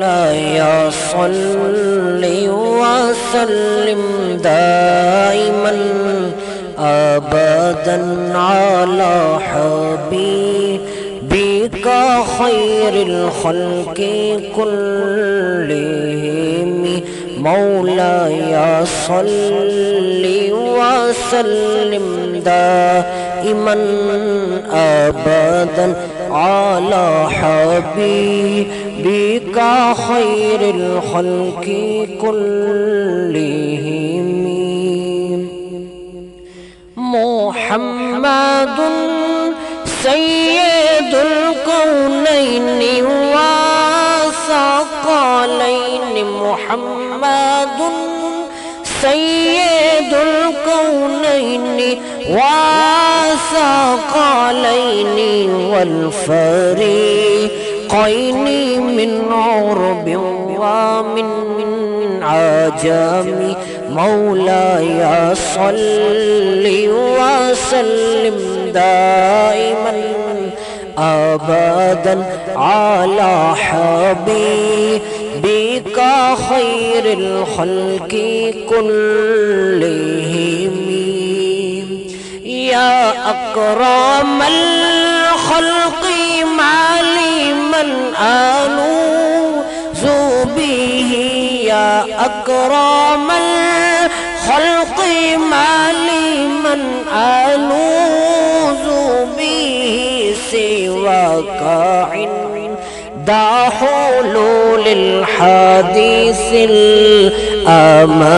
مولاي صل وسلم دائما أبدا على حبيبك خير الخلق كلهم مولاي صل وسلم دائما أبدا على حبيبك خير الخلق كلهم محمد سيد الكونين وثقلين محمد سيد الكونين وثقلين والفريقين من عرب ومن عجم مولاي صل وسلم دائما أبدا على حبيبك خير الخلق كلهم يا أكرم الخلق معلما ألوذ به يا أكرم الخلق معلما ألوذ به سواك عند حلول الحديث الأمان